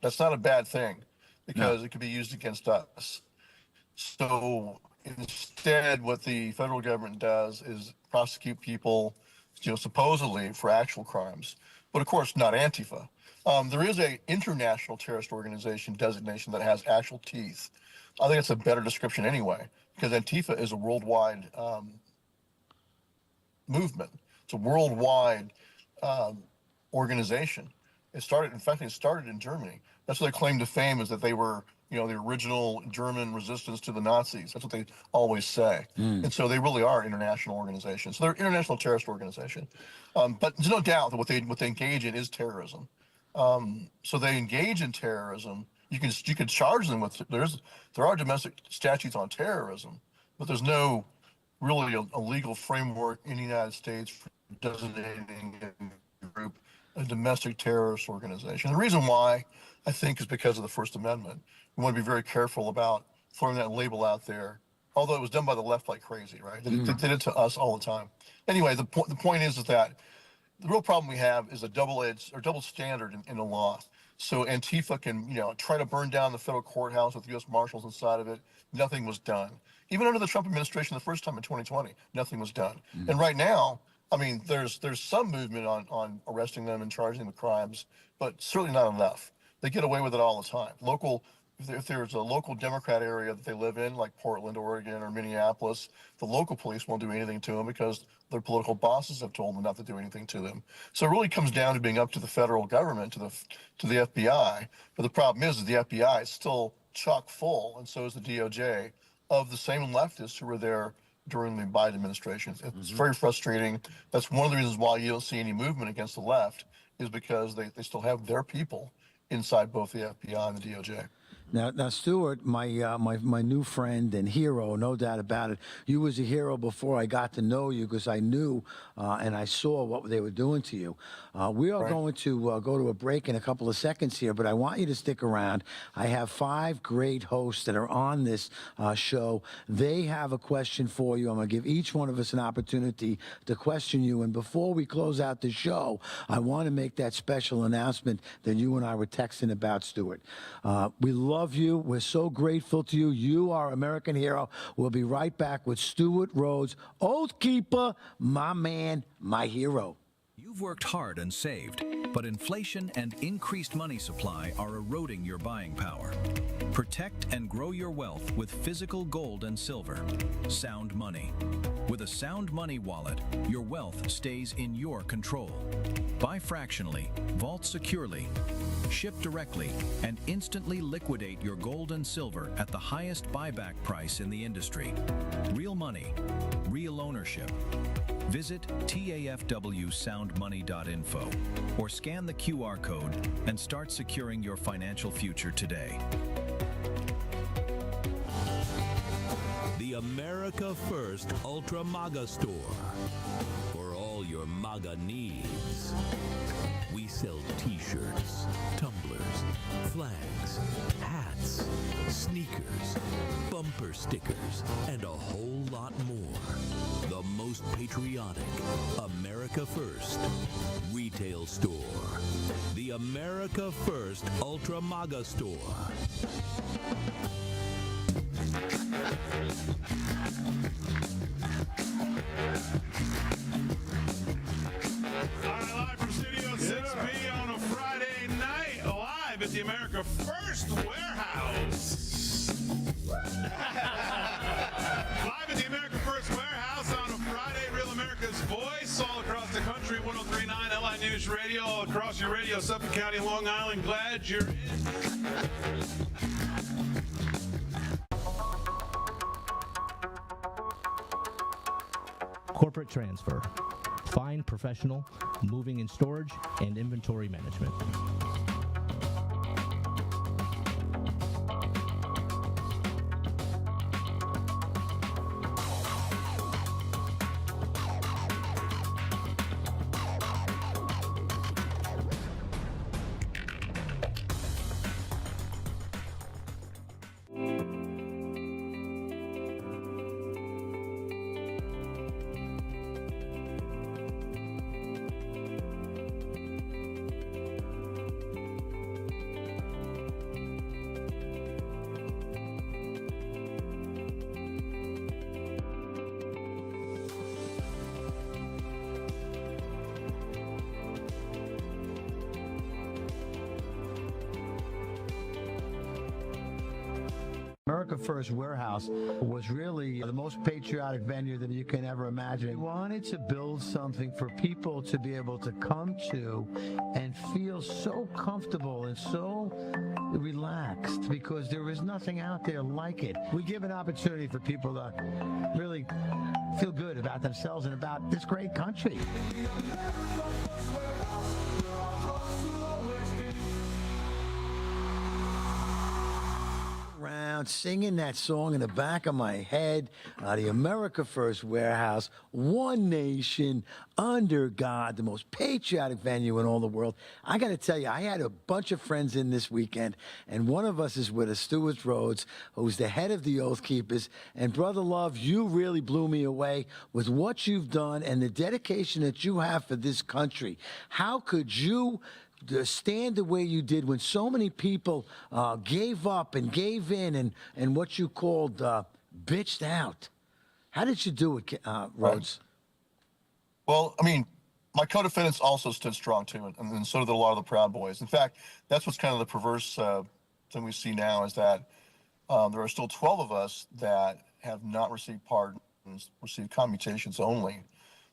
that's not a bad thing because it could be used against us. So instead, what the federal government does is prosecute people, supposedly for actual crimes, but of course not Antifa. There is a international terrorist organization designation that has actual teeth. I think it's a better description anyway, because Antifa is a worldwide movement. It's a worldwide organization. It started in Germany. That's what their claim to fame is, that they were, the original German resistance to the Nazis. That's what they always say. And so they really are an international organization. So they're an international terrorist organization. But there's no doubt that what they engage in is terrorism. So they engage in terrorism. You can charge them with, there are domestic statutes on terrorism, but there's no really a legal framework in the United States for designating a group a domestic terrorist organization. The reason why, I think, is because of the First Amendment. We want to be very careful about throwing that label out there, although it was done by the left like crazy, right? They did it to us all the time. Anyway, the point is that the real problem we have is a double standard in the law. So Antifa can, try to burn down the federal courthouse with U.S. Marshals inside of it. Nothing was done. Even under the Trump administration the first time in 2020, nothing was done. And right now, I mean, there's some movement on arresting them and charging them with crimes, but certainly not enough. They get away with it all the time. If there's a local Democrat area that they live in, like Portland, Oregon, or Minneapolis, the local police won't do anything to them because their political bosses have told them not to do anything to them. So it really comes down to being up to the federal government, to the FBI. But the problem is the FBI is still chock full, and so is the DOJ, of the same leftists who were there during the Biden administration. It's very frustrating. That's one of the reasons why you don't see any movement against the left, is because they still have their people inside both the FBI and the DOJ. Now, Stuart, my new friend and hero, no doubt about it. You was a hero before I got to know you, because I knew and I saw what they were doing to you. We are going to go to a break in a couple of seconds here, but I want you to stick around. I have 5 great hosts that are on this show. They have a question for you. I'm going to give each one of us an opportunity to question you. And before we close out the show, I want to make that special announcement that you and I were texting about, Stuart. We love you. We're so grateful to you. You are American hero. We'll be right back with Stuart Rhodes, Oath Keeper, my man, my hero. You've worked hard and saved, but inflation and increased money supply are eroding your buying power. Protect and grow your wealth with physical gold and silver. Sound Money. With a Sound Money wallet, your wealth stays in your control. Buy fractionally, vault securely, ship directly, and instantly liquidate your gold and silver at the highest buyback price in the industry. Real money, real ownership. Visit tafwsoundmoney.info or scan the QR code and start securing your financial future today. The America First Ultra MAGA Store. For all your MAGA needs. We sell t-shirts, tumblers, flags, hats, sneakers, bumper stickers, and a whole lot more. The most patriotic America First retail store. The America First Ultra MAGA Store. Live from Studio 6B on a Friday night, live at the America First Warehouse. Live at the America First Warehouse on a Friday, Real America's Voice, all across the country, 103.9 LI News Radio, all across your radio, Suffolk County, Long Island. Glad you're in. Corporate transfer. Fine professional, moving and storage, and inventory management. America First Warehouse was really the most patriotic venue that you can ever imagine. We wanted to build something for people to be able to come to and feel so comfortable and so relaxed, because there is nothing out there like it. We give an opportunity for people to really feel good about themselves and about this great country. Around singing that song in the back of my head, the America First Warehouse, one nation under God, the most patriotic venue in all the world. I got to tell you, I had a bunch of friends in this weekend, and one of us is with us, Stuart Rhodes, who's the head of the Oath Keepers. And Brother Love, you really blew me away with what you've done and the dedication that you have for this country. How could you stand the way you did when so many people gave up and gave in and what you called bitched out? How did you do it, Rhodes? Well, I mean, my co-defendants also stood strong too, and so did a lot of the Proud Boys. In fact, that's what's kind of the perverse thing we see now, is that there are still 12 of us that have not received pardons, received commutations only,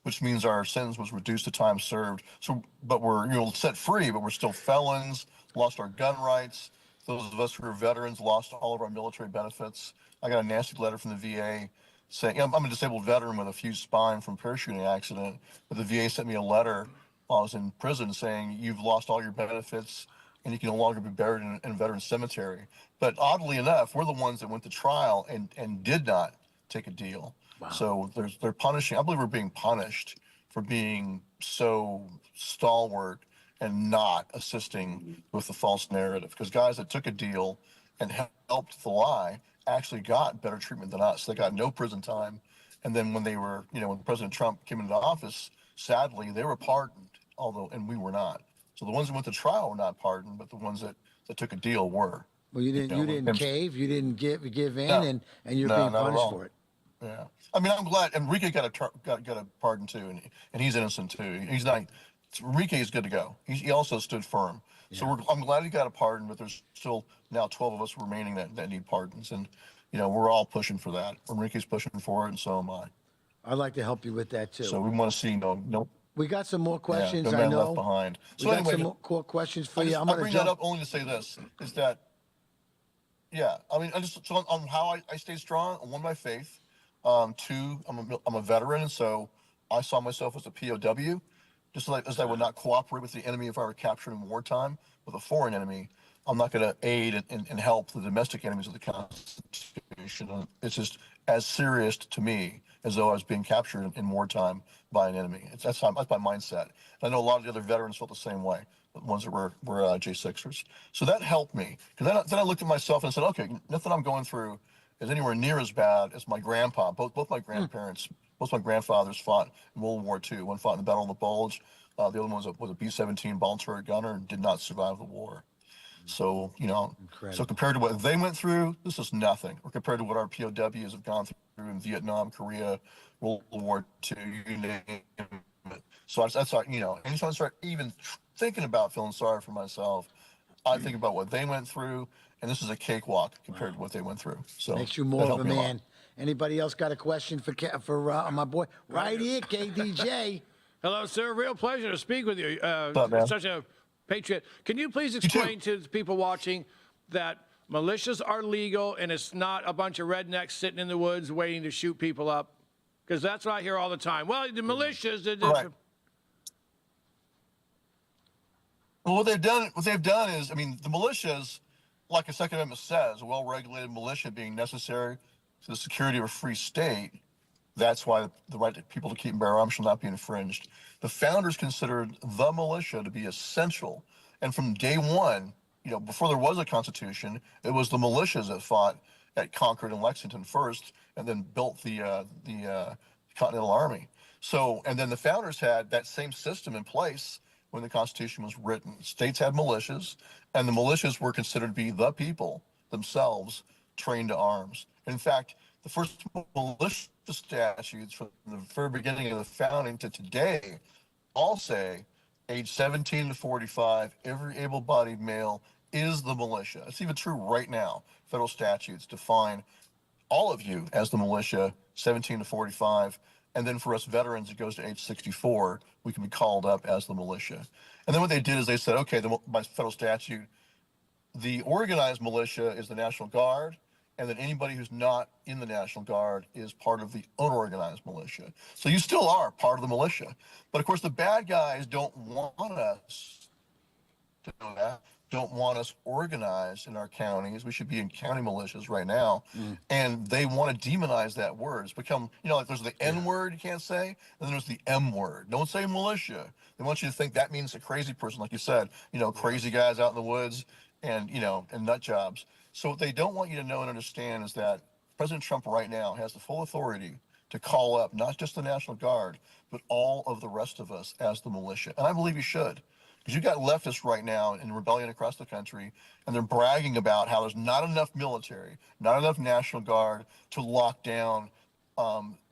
which means our sentence was reduced to time served. So, but we're set free, but we're still felons, lost our gun rights. Those of us who are veterans lost all of our military benefits. I got a nasty letter from the VA saying, I'm a disabled veteran with a fused spine from a parachuting accident, but the VA sent me a letter while I was in prison saying, you've lost all your benefits and you can no longer be buried in a veteran cemetery. But oddly enough, we're the ones that went to trial and did not take a deal. Wow. So they're punishing. I believe we're being punished for being so stalwart and not assisting with the false narrative. Because guys that took a deal and helped the lie actually got better treatment than us. They got no prison time. And then when they were, when President Trump came into office, sadly, they were pardoned, and we were not. So the ones that went to trial were not pardoned, but the ones that took a deal were. Well, you didn't cave, you didn't give in, and you're being punished for it. Yeah, I mean, I'm glad Enrique got a pardon too, and he's innocent too. He's not. Enrique is good to go. He also stood firm. Yeah. So I'm glad he got a pardon, but there's still now 12 of us remaining that need pardons, and we're all pushing for that. Enrique's pushing for it, and so am I. I'd like to help you with that too. So we want to see no. We got some more questions. No man left behind. So we got some more questions for you. I bring that up only to say this: is that, yeah, I mean, so on how I stayed strong. On one, my faith. Two, I'm a veteran, and so I saw myself as a POW, just as I would not cooperate with the enemy if I were captured in wartime with a foreign enemy. I'm not going to aid and help the domestic enemies of the Constitution. It's just as serious to me as though I was being captured in wartime by an enemy. That's my mindset. And I know a lot of the other veterans felt the same way, the ones that were J6ers. So that helped me. Because then I looked at myself and said, okay, nothing I'm going through is anywhere near as bad as my grandpa. Both my grandparents, both my grandfathers fought in World War II. One fought in the Battle of the Bulge. The other one was a B-17 bomb turret gunner and did not survive the war. So, so compared to what they went through, this is nothing. Or compared to what our POWs have gone through in Vietnam, Korea, World War II, you name it. So that's anytime I start even thinking about feeling sorry for myself, I think about what they went through, and this is a cakewalk compared to what they went through. So makes you more of a man. Anybody else got a question for my boy right here, KDJ? Hello, sir. Real pleasure to speak with you. Such a patriot. Can you please explain to the people watching that militias are legal and it's not a bunch of rednecks sitting in the woods waiting to shoot people up? Because that's what I hear all the time. Well, the militias. Right. Well, what they've done is, I mean, the militias, like the Second Amendment says, a well-regulated militia being necessary to the security of a free state. That's why the right to people to keep and bear arms shall not be infringed. The founders considered the militia to be essential, and from day one, before there was a constitution, it was the militias that fought at Concord and Lexington first, and then built the Continental Army. So, and then the founders had that same system in place when the Constitution was written. States had militias, and the militias were considered to be the people themselves trained to arms. In fact, the first militia statutes from the very beginning of the founding to today all say age 17 to 45, every able-bodied male is the militia. It's even true right now. Federal statutes define all of you as the militia, 17 to 45. And then for us veterans, it goes to age 64. We can be called up as the militia. And then what they did is they said, okay, by federal statute, the organized militia is the National Guard, and then anybody who's not in the National Guard is part of the unorganized militia. So you still are part of the militia. But of course, the bad guys don't want us to know that, don't want us organized in our counties. We should be in county militias right now. And they want to demonize that word. It's become, like there's the N word you can't say, and then there's the M word. Don't say militia. They want you to think that means a crazy person, like you said, crazy guys out in the woods and, and nut jobs. So what they don't want you to know and understand is that President Trump right now has the full authority to call up not just the National Guard, but all of the rest of us as the militia. And I believe he should. Because you've got leftists right now in rebellion across the country, and they're bragging about how there's not enough military, not enough National Guard to lock down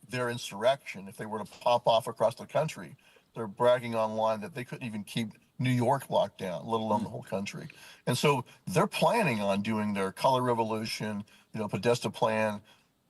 their insurrection if they were to pop off across the country. They're bragging online that they couldn't even keep New York locked down, let alone the whole country. And so they're planning on doing their color revolution, Podesta plan,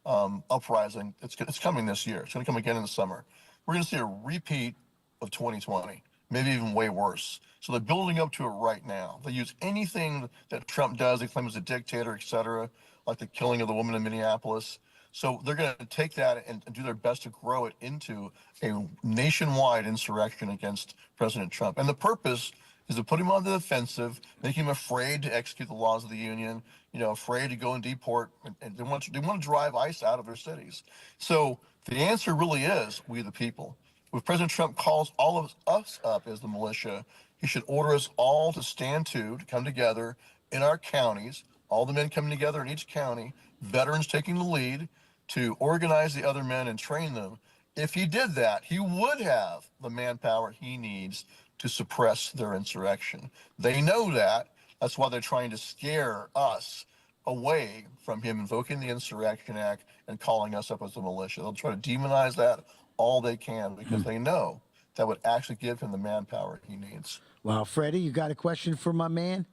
uprising. It's coming this year. It's going to come again in the summer. We're going to see a repeat of 2020, maybe even way worse. So they're building up to it right now. They use anything that Trump does. They claim he's a dictator, et cetera, like the killing of the woman in Minneapolis. So they're going to take that and do their best to grow it into a nationwide insurrection against President Trump. And the purpose is to put him on the defensive, make him afraid to execute the laws of the union, afraid to go and deport. And they want to drive ICE out of their cities. So the answer really is we the people. If President Trump calls all of us up as the militia, he should order us all to stand to come together in our counties, all the men coming together in each county, veterans taking the lead to organize the other men and train them. If he did that, he would have the manpower he needs to suppress their insurrection. They know that. That's why they're trying to scare us away from him invoking the Insurrection Act and calling us up as a militia. They'll try to demonize that all they can because they know that would actually give him the manpower he needs. Wow, Freddie, you got a question for my man?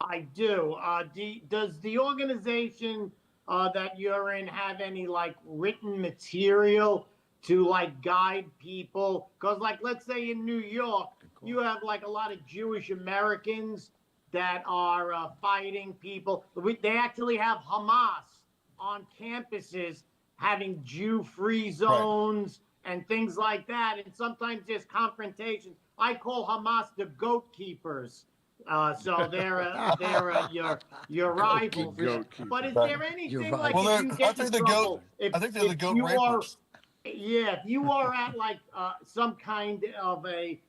I do. Does the organization that you're in have any written material to guide people? Because let's say in New York, you have a lot of Jewish Americans that are fighting people. They actually have Hamas on campuses having Jew-free zones and things like that. And sometimes there's confrontations. I call Hamas the goat keepers. So they're your rivals. But is there anything if you get in trouble? I think they're the goat rapers. If you are at some kind of a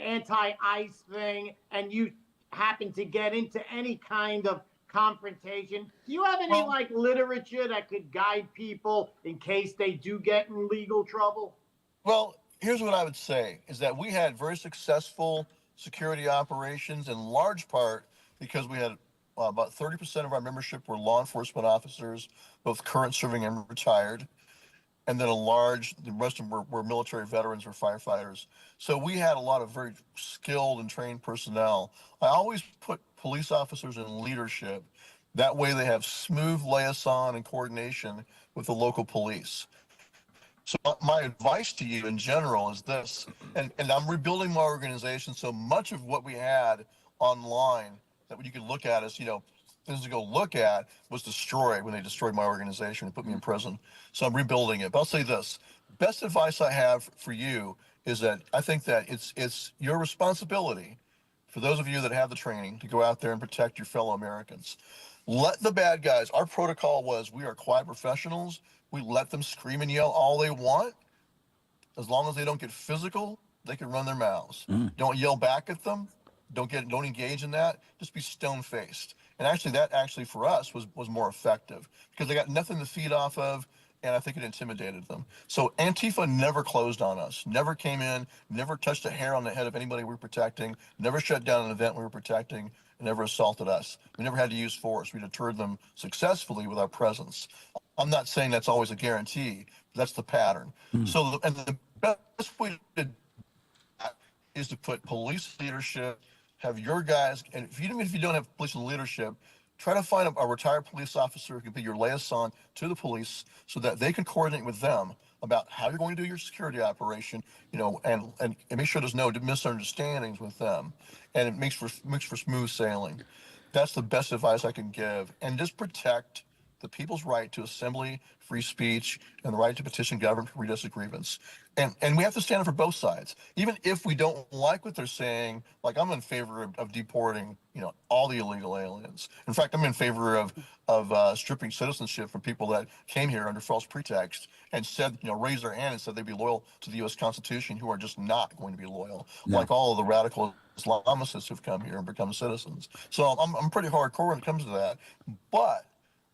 anti-ICE thing and you happen to get into any kind of confrontation, do you have any literature that could guide people in case they do get in legal trouble? Well, here's what I would say is that we had very successful security operations in large part because we had about 30% of our membership were law enforcement officers, both current serving and retired. And then the rest of them were military veterans or firefighters. So we had a lot of very skilled and trained personnel. I always put police officers in leadership. That way they have smooth liaison and coordination with the local police. So my advice to you in general is this, and I'm rebuilding my organization, so much of what we had online that you could look at as, things to go look at was destroyed when they destroyed my organization and put me in prison. So I'm rebuilding it. But I'll say this, best advice I have for you is that I think that it's your responsibility, for those of you that have the training, to go out there and protect your fellow Americans. Let the bad guys, our protocol was we are quiet professionals. We let them scream and yell all they want. As long as they don't get physical, they can run their mouths. Don't yell back at them. Don't engage in that. Just be stone-faced. And actually, that for us was more effective because they got nothing to feed off of, and I think it intimidated them. So Antifa never closed on us, never came in, never touched a hair on the head of anybody we were protecting, never shut down an event we were protecting, and never assaulted us. We never had to use force. We deterred them successfully with our presence. I'm not saying that's always a guarantee, but that's the pattern. So the best way to do that is to put police leadership have your guys, and even if you don't have police leadership, try to find a retired police officer who can be your liaison to the police so that they can coordinate with them about how you're going to do your security operation, and make sure there's no misunderstandings with them, and it makes for smooth sailing. That's the best advice I can give, and just protect the people's right to assembly, free speech, and the right to petition government for redress of grievance. And we have to stand up for both sides. Even if we don't like what they're saying, like I'm in favor of deporting, all the illegal aliens. In fact, I'm in favor of stripping citizenship from people that came here under false pretext and said, raised their hand and said they'd be loyal to the U.S. Constitution, who are just not going to be loyal, like all of the radical Islamicists who've come here and become citizens. So I'm pretty hardcore when it comes to that. But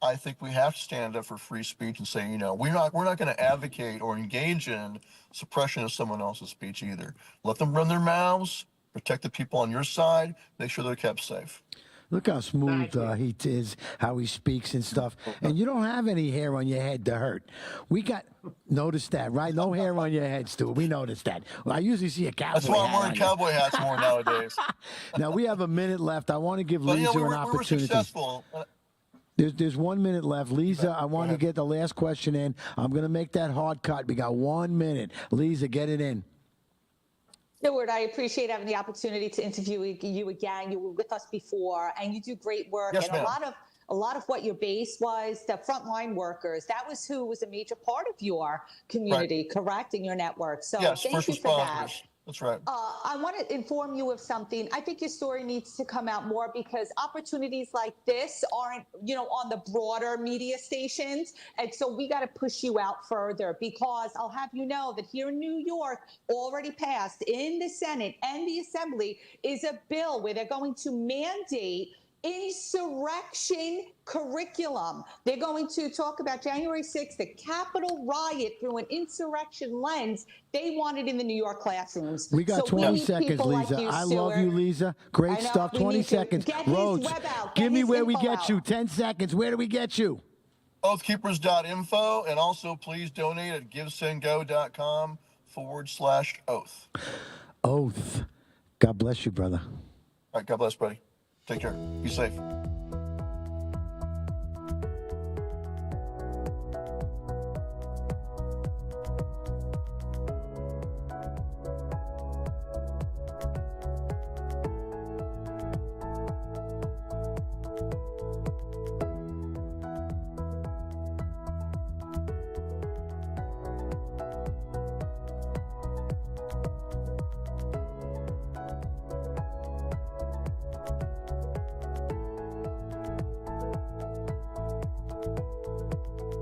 I think we have to stand up for free speech and say, we're not going to advocate or engage in suppression of someone else's speech either. Let them run their mouths, protect the people on your side, make sure they're kept safe. Look how smooth he is, how he speaks and stuff. And you don't have any hair on your head to hurt. Noticed that, right? No hair on your head, Stu. We noticed that. I usually see a cowboy hat. That's why I'm wearing cowboy hats more nowadays. Now, we have a minute left. I want to give Lisa an opportunity. We were successful. There's 1 minute left. Lisa, I want to get the last question in. I'm going to make that hard cut. We got 1 minute. Lisa, get it in. Stewart, I appreciate having the opportunity to interview you again. You were with us before, and you do great work. Yes, and ma'am. a lot of what your base was, the frontline workers, that was who was a major part of your community, correct, in your network. So yes, thank first you for that. responders. That's right. I want to inform you of something. I think your story needs to come out more because opportunities like this aren't, on the broader media stations. And so we got to push you out further because I'll have you know that here in New York, already passed in the Senate and the Assembly is a bill where they're going to mandate insurrection curriculum. They're going to talk about January 6th, the Capitol riot through an insurrection lens. They want it in the New York classrooms. We got 20 seconds, people Lisa. like you, I love you, Lisa. Great stuff. 20 seconds. Rhodes, give me where we get you. 10 seconds. Where do we get you? Oathkeepers.info, and also please donate at givesendgo.com/oath. Oath. God bless you, brother. All right, God bless, buddy. Take care. Be safe.